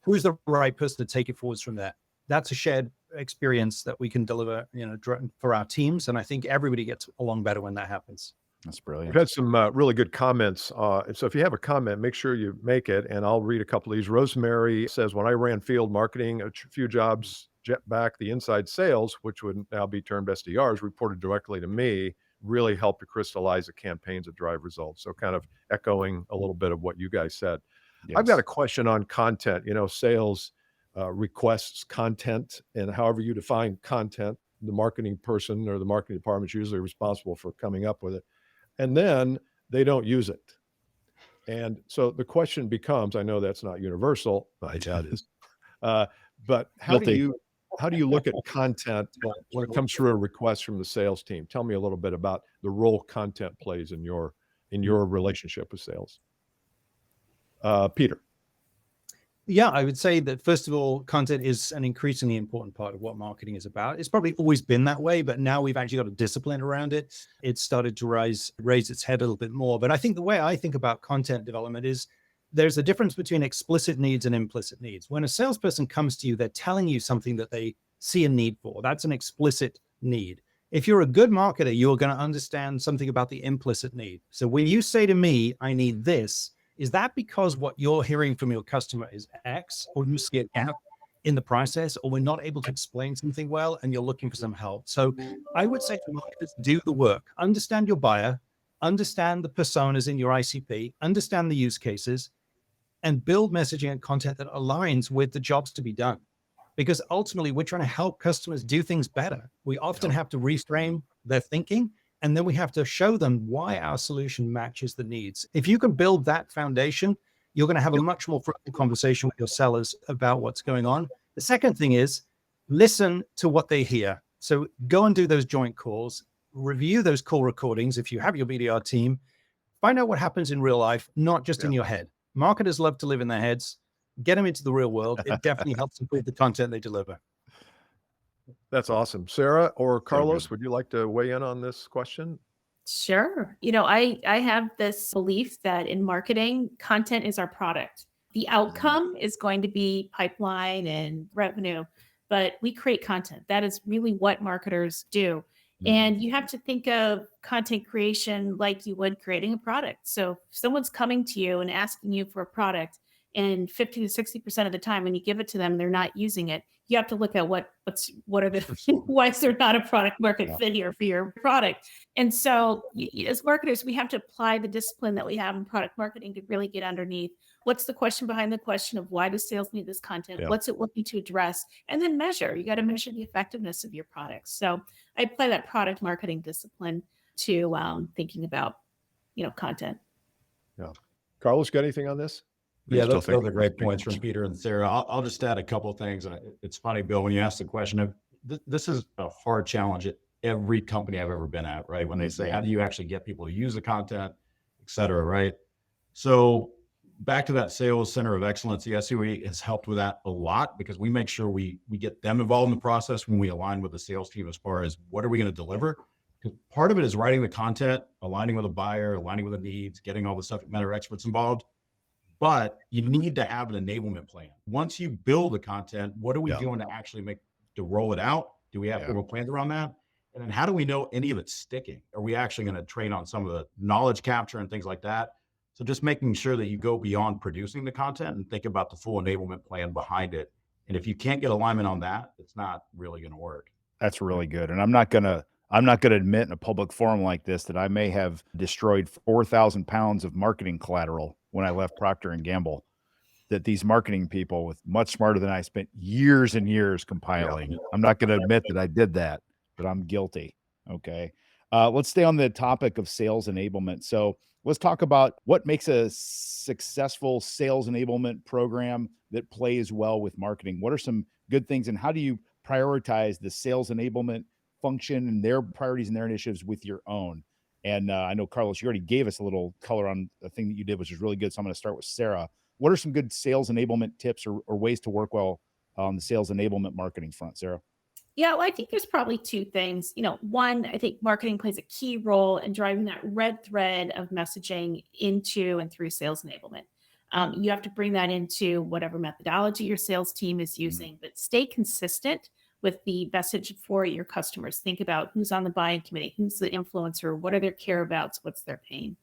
who's the right person to take it forwards from there. That's a shared experience that we can deliver, you know, for our teams. And I think everybody gets along better when that happens. That's brilliant. We've had some really good comments. So if you have a comment, make sure you make it, and I'll read a couple of these. Rosemary says, when I ran field marketing, a few jobs jet back, the inside sales, which would now be termed SDRs, reported directly to me, really helped to crystallize the campaigns that drive results. So kind of echoing a little bit of what you guys said. Yes. I've got a question on content. You know, sales requests content, and however you define content, the marketing person or the marketing department is usually responsible for coming up with it. And then they don't use it. And so the question becomes, I know that's not universal, I doubt it is, but how do you look at content when it comes through a request from the sales team? Tell me a little bit about the role content plays in your relationship with sales. Peter. Yeah, I would say that first of all, content is an increasingly important part of what marketing is about. It's probably always been that way, but now we've actually got a discipline around it. It's started to raise its head a little bit more. But I think the way I think about content development is there's a difference between explicit needs and implicit needs. When a salesperson comes to you, they're telling you something that they see a need for. That's an explicit need. If you're a good marketer, you're going to understand something about the implicit need. So when you say to me, I need this, is that because what you're hearing from your customer is X, or you see a gap in the process, or we're not able to explain something well and you're looking for some help? So I would say to marketers, do the work, understand your buyer, understand the personas in your ICP, understand the use cases, and build messaging and content that aligns with the jobs to be done. Because ultimately we're trying to help customers do things better. We often have to reframe their thinking, and then we have to show them why our solution matches the needs. If you can build that foundation, you're going to have a much more fruitful conversation with your sellers about what's going on. The second thing is listen to what they hear. So go and do those joint calls, review those call recordings. If you have your BDR team, find out what happens in real life, not just in your head. Marketers love to live in their heads. Get them into the real world. It definitely helps improve the content they deliver. That's awesome. Sara or So good. Carlos, would you like to weigh in on this question? Sure. I have this belief that in marketing, content is our product. The outcome is going to be pipeline and revenue, but we create content. That is really what marketers do. And you have to think of content creation like you would creating a product. So if someone's coming to you and asking you for a product, and 50 to 60% of the time when you give it to them, they're not using it. You have to look at what are the why is there not a product market fit here for your product? And so as marketers, we have to apply the discipline that we have in product marketing to really get underneath what's the question behind the question of why does sales need this content? Yeah. What's it looking to address? And then measure. You got to measure the effectiveness of your products. So I apply that product marketing discipline to thinking about, content. Yeah. Carlos, got anything on this? Yeah, those are great points from Peter and Sara. I'll just add a couple of things. It's funny, Bill, when you ask the question, this is a hard challenge at every company I've ever been at, right? When they say, how do you actually get people to use the content, et cetera, right? So back to that sales center of excellence, the SUE has helped with that a lot because we make sure we get them involved in the process when we align with the sales team as far as what are we going to deliver? Because part of it is writing the content, aligning with a buyer, aligning with the needs, getting all the subject matter experts involved. But you need to have an enablement plan. Once you build the content, what are we doing to actually to roll it out? Do we have plans around that? And then how do we know any of it's sticking? Are we actually going to train on some of the knowledge capture and things like that? So just making sure that you go beyond producing the content and think about the full enablement plan behind it. And if you can't get alignment on that, it's not really going to work. That's really good. And I'm not going to admit in a public forum like this that I may have destroyed 4,000 pounds of marketing collateral when I left Procter & Gamble, that these marketing people with much smarter than I spent years and years compiling. Yeah. I'm not going to admit that I did that, but I'm guilty. Okay. Let's stay on the topic of sales enablement. So let's talk about what makes a successful sales enablement program that plays well with marketing. What are some good things and how do you prioritize the sales enablement function and their priorities and their initiatives with your own? And I know, Carlos, you already gave us a little color on the thing that you did, which is really good. So I'm going to start with Sara. What are some good sales enablement tips or ways to work well on the sales enablement marketing front, Sara? Yeah, well, I think there's probably two things. One, I think marketing plays a key role in driving that red thread of messaging into and through sales enablement. You have to bring that into whatever methodology your sales team is using, but stay consistent with the message for your customers. Think about who's on the buying committee, who's the influencer, what are their care abouts, what's their pain.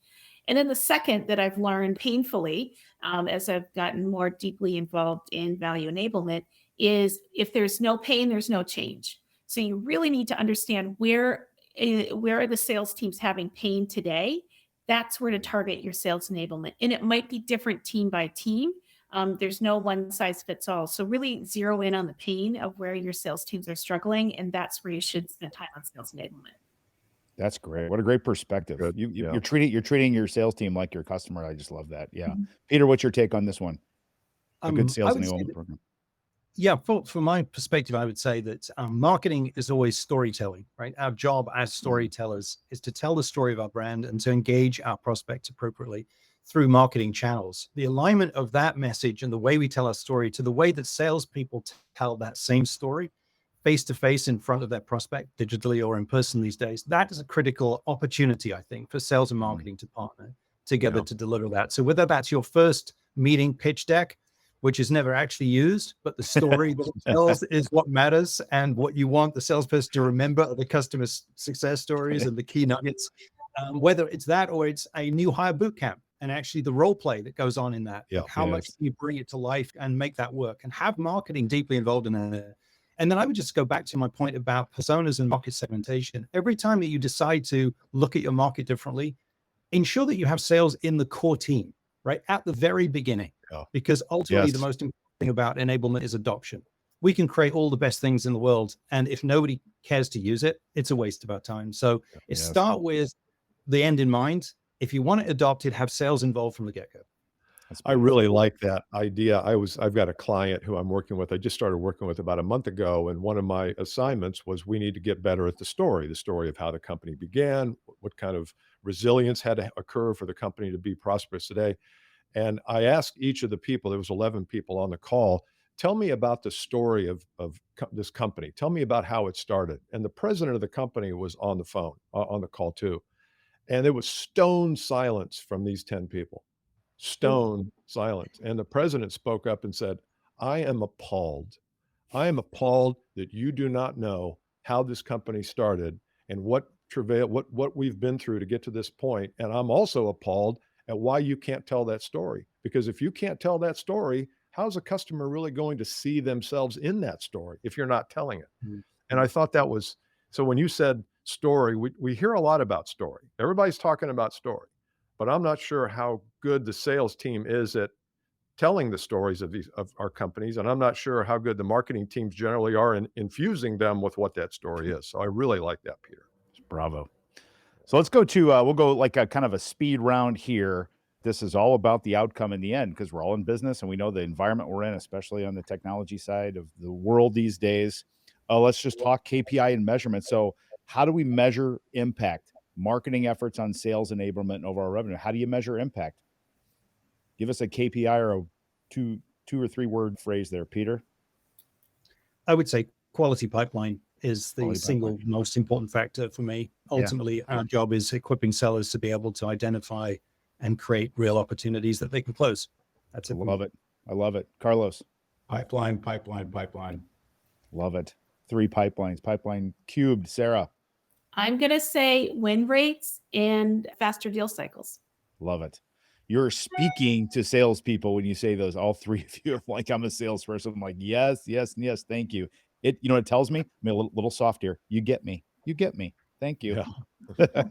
And then the second that I've learned painfully as I've gotten more deeply involved in value enablement is if there's no pain, there's no change. So you really need to understand where are the sales teams having pain today. That's where to target your sales enablement. And it might be different team by team. There's no one size fits all. So really zero in on the pain of where your sales teams are struggling. And that's where you should spend time on sales enablement. That's great. What a great perspective. You're treating your sales team like your customer. I just love that. Yeah. Mm-hmm. Peter, what's your take on this one? A good sales enablement program. Yeah, from my perspective, I would say that marketing is always storytelling, right? Our job as storytellers is to tell the story of our brand and to engage our prospects appropriately through marketing channels. The alignment of that message and the way we tell our story to the way that salespeople tell that same story face-to-face in front of their prospect, digitally or in person these days, that is a critical opportunity, I think, for sales and marketing to partner together to deliver that. So whether that's your first meeting pitch deck, which is never actually used, but the story that it tells is what matters, and what you want the salesperson to remember are the customer success stories and the key nuggets. Whether it's that or it's a new hire boot camp and actually the role play that goes on in that. How much do you bring it to life and make that work and have marketing deeply involved in it? And then I would just go back to my point about personas and market segmentation. Every time that you decide to look at your market differently, ensure that you have sales in the core team, right? At the very beginning, because ultimately the most important thing about enablement is adoption. We can create all the best things in the world, and if nobody cares to use it, it's a waste of our time. So start with the end in mind. If you want it adopted, have sales involved from the get-go. I really like that idea. I've got a client who I'm working with. I just started working with about a month ago. And one of my assignments was we need to get better at the story of how the company began, what kind of resilience had to occur for the company to be prosperous today. And I asked each of the people, there was 11 people on the call, tell me about the story of this company. Tell me about how it started. And the president of the company was on the phone, on the call too. And there was stone silence from these 10 people, stone silence. And the president spoke up and said, I am appalled. I am appalled that you do not know how this company started and what travail, what we've been through to get to this point. And I'm also appalled at why you can't tell that story. Because if you can't tell that story, how's a customer really going to see themselves in that story if you're not telling it? Mm-hmm. And I thought that was, so when you said story, we hear a lot about story. Everybody's talking about story, but I'm not sure how good the sales team is at telling the stories of our companies. And I'm not sure how good the marketing teams generally are in infusing them with what that story is. So I really like that, Peter. Bravo. So let's go to, we'll go like a kind of a speed round here. This is all about the outcome in the end, because we're all in business and we know the environment we're in, especially on the technology side of the world these days. Let's just talk KPI and measurement. So how do we measure impact? Marketing efforts on sales enablement and overall revenue. How do you measure impact? Give us a KPI or a two or three word phrase there, Peter. I would say quality pipeline is the single most important factor for me. Ultimately, our job is equipping sellers to be able to identify and create real opportunities that they can close. That's it. I love it. I love it. Carlos. Pipeline. Love it. 3 pipelines. Pipeline cubed. Sara. I'm going to say win rates and faster deal cycles. Love it. You're speaking to salespeople when you say those, all 3 of you. Like, I'm a salesperson. I'm like, yes, thank you. It, you know, it tells me, I'm a little soft here. You get me. Thank you. Yeah.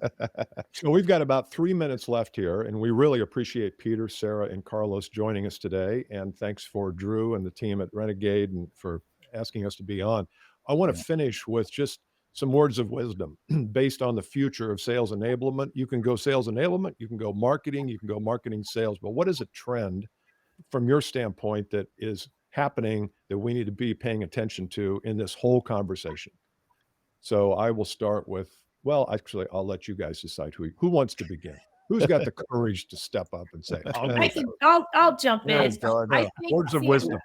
So we've got about 3 minutes left here, and we really appreciate Peter, Sara, and Carlos joining us today. And thanks for Drew and the team at Renegade and for asking us to be on. I want to finish with just some words of wisdom based on the future of sales enablement. You can go sales enablement, you can go marketing, you can go marketing sales, but what is a trend from your standpoint that is happening that we need to be paying attention to in this whole conversation? So I will start with, well, actually, I'll let you guys decide who wants to begin. Who's got the courage to step up and say, I'll jump in. Words of wisdom.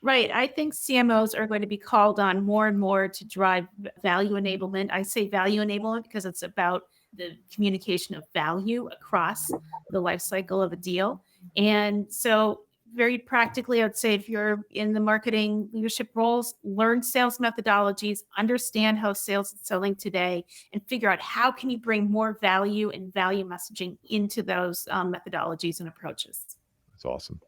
Right. I think CMOs are going to be called on more and more to drive value enablement. I say value enablement because it's about the communication of value across the life cycle of a deal. And so very practically, I would say if you're in the marketing leadership roles, learn sales methodologies, understand how sales is selling today, and figure out how can you bring more value and value messaging into those methodologies and approaches. That's awesome.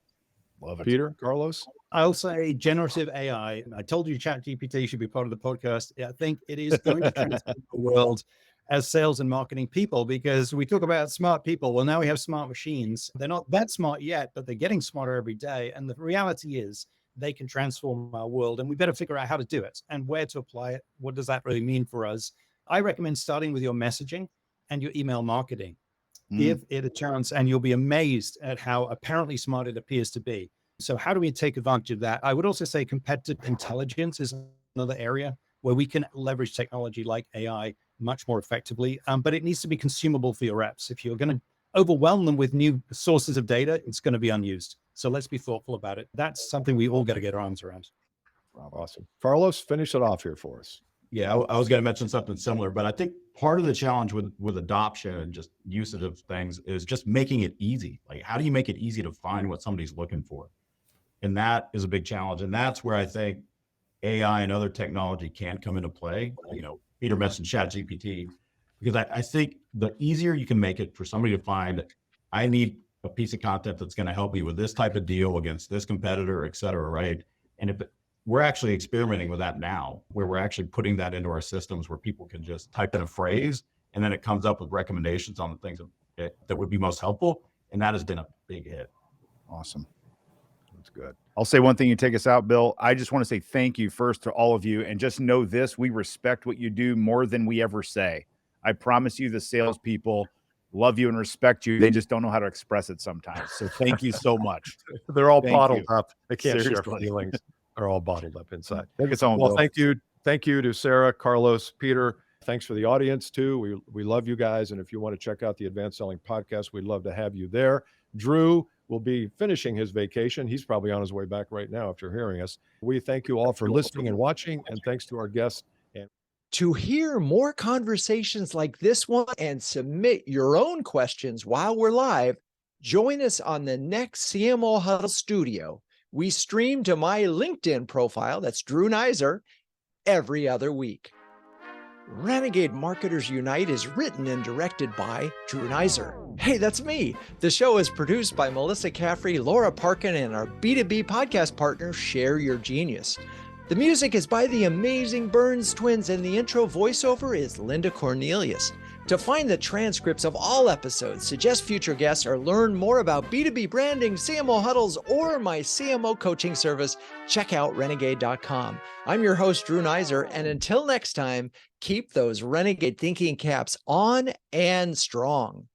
Love it. Peter, Carlos? I'll say generative AI. I told you ChatGPT should be part of the podcast. I think it is going to transform the world as sales and marketing people, because we talk about smart people. Well, now we have smart machines. They're not that smart yet, but they're getting smarter every day. And the reality is they can transform our world, and we better figure out how to do it and where to apply it. What does that really mean for us? I recommend starting with your messaging and your email marketing. Give it a chance, and you'll be amazed at how apparently smart it appears to be. So how do we take advantage of that? I would also say competitive intelligence is another area where we can leverage technology like AI much more effectively, but it needs to be consumable for your reps. If you're going to overwhelm them with new sources of data, it's going to be unused. So let's be thoughtful about it. That's something we all got to get our arms around. Awesome. Carlos, finish it off here for us. Yeah, I was going to mention something similar, but I think part of the challenge with adoption and just usage of things is just making it easy. Like, how do you make it easy to find what somebody's looking for? And that is a big challenge. And that's where I think AI and other technology can come into play. You know, Peter mentioned ChatGPT, because I think the easier you can make it for somebody to find, I need a piece of content that's going to help me with this type of deal against this competitor, et cetera, right? And if we're actually experimenting with that now, where we're actually putting that into our systems where people can just type in a phrase and then it comes up with recommendations on the things that would be most helpful. And that has been a big hit. Awesome. That's good. I'll say one thing, you take us out, Bill. I just want to say thank you first to all of you, and just know this: we respect what you do more than we ever say. I promise you, the salespeople love you and respect you. They just don't know how to express it sometimes. So thank you so much. They're all bottled up. They can't share feelings. They're all bottled up inside. Take us home, well, Bill. thank you. Thank you to Sara, Carlos, Peter. Thanks for the audience too. We love you guys. And if you want to check out the Advanced Selling Podcast, we'd love to have you there. Drew, will be finishing his vacation. He's probably on his way back right now after hearing us. We thank you all for listening and watching, and thanks to our guests. To hear more conversations like this one and submit your own questions while we're live, join us on the next CMO Huddle Studio. We stream to my LinkedIn profile, that's Drew Neiser, every other week. Renegade Marketers Unite is written and directed by Drew Neiser. Hey, that's me. The show is produced by Melissa Caffrey, Laura Parkin, and our B2B podcast partner, Share Your Genius. The music is by the amazing Burns Twins, and the intro voiceover is Linda Cornelius. To find the transcripts of all episodes, suggest future guests, or learn more about B2B branding, CMO Huddles, or my CMO coaching service, check out renegade.com. I'm your host, Drew Neiser, and until next time, keep those renegade thinking caps on and strong.